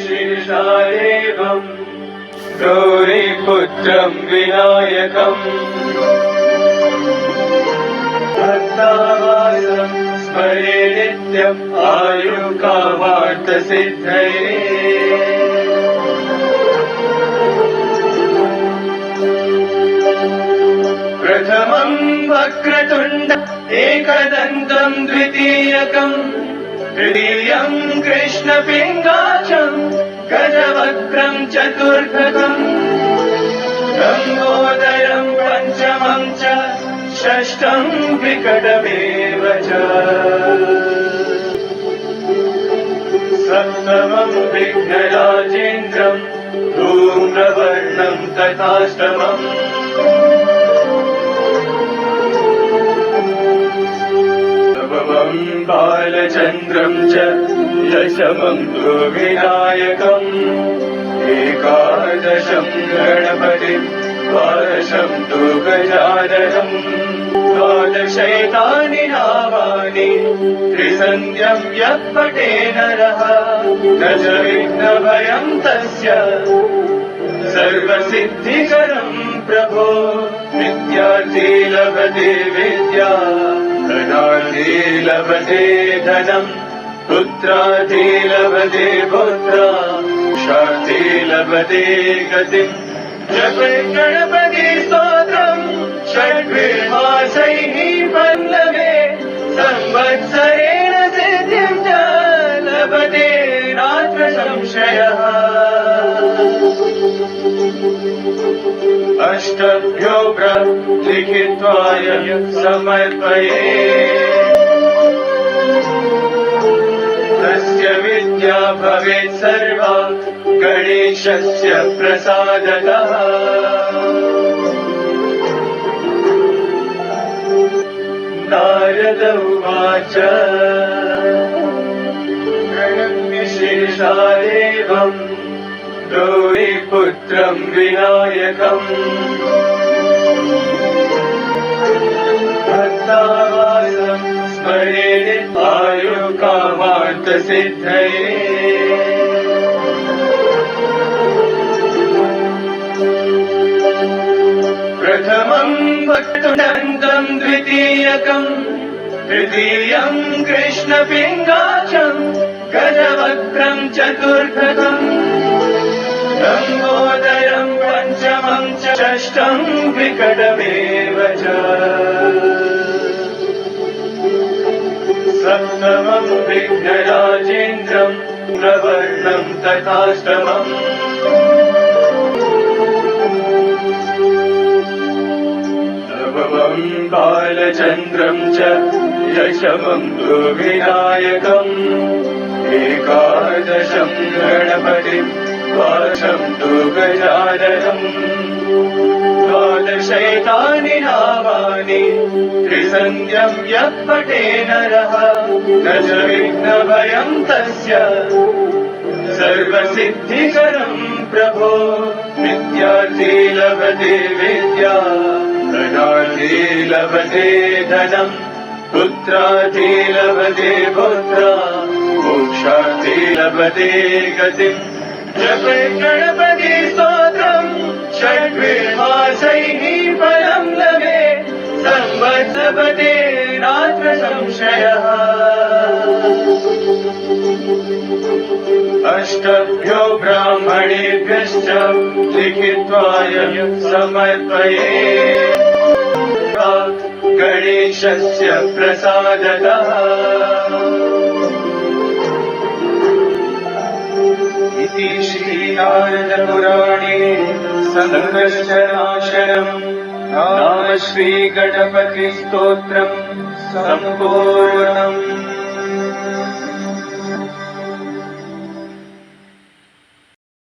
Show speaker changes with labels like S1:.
S1: शीर्षादेवम् गौरीपुत्रम् विनायकम् भक्तावासम् स्मरे नित्यम् आयुकामार्थसिद्धये। प्रथमम् वक्रतुण्ड एकदन्तम् द्वितीयकम् तृतीयम् कृष्णपिङ्गाक्षम् गजवक्त्रम् चतुर्थकम् लम्बोदरम् पञ्चमम् च षष्ठम् विकटमेव च सप्तमम् विघ्नराजेन्द्रम् धूम्रवर्णम् तथाष्टमम् नवमम् बालचन्द्रम् च दशमम् तु विनायकम् एकादशम् गणपतिम् द्वादशम् तु गजाननम् द्वादशैतानि नामानि त्रिसन्ध्यम् यः पठे नरः न च विघ्नभयम् तस्य सर्वसिद्धिकरम् प्रभो। विद्यार्थी लभते विद्या धनार्थी लभते धनम् पुत्रार्थी लभते पुत्रा शार्थी लभते गतिम्। जपे गणपति स्तोत्रम् षड्भिर्मासैः पल्लवे संवत्सरेण सिद्धिम् च लभते नात्र संशयः। अष्टभ्यो लिखित्वाय समर्पये तस्य विद्या भवेत् सर्वा गणेशस्य प्रसादतः। नारद उवाच प्रणम्य शिरसा देवम् गौरीपुत्रम् विनायकम् भक्तावासम् स्मरे आयुकामार्थसिद्धये। प्रथमम् वक्रतुण्डम् द्वितीयकम् तृतीयम् कृष्णपिङ्गाक्षम् गजवक्त्रम् चतुर्थकम् लम्बोदरम् पञ्चमम् च षष्ठम् विकटमेव च सप्तमम् विघ्नराजेन्द्रम् प्रवर्णम् तथाष्टमम् नवमम् बालचन्द्रम् च दशमम् तु विनायकम् एकादशम् गणपतिम् द्वादशम् तु गजाननम् द्वादशैतानि नामानि त्रिसन्ध्यम् यः पठे नरः न च विघ्नभयम् तस्य सर्वसिद्धिकरम् प्रभो। विद्यार्थी लभते विद्या धनार्थी लभते धनम् पुत्रार्थी लभते पुत्रा मोक्षार्थी लभते गतिम्। जपे गणपति स्तोत्रम् षड्भिर्मासैः फलम् लभे संवत्सरपते नात्र संशयः। अष्टभ्यो ब्राह्मणेभ्यश्च लिखित्वाय समर्पये गणेशस्य प्रसादतः। इति श्रीनारदपुराणे सङ्कष्टनाशनम् नाम श्रीगणपतिस्तोत्रम् सम्पूर्णम्।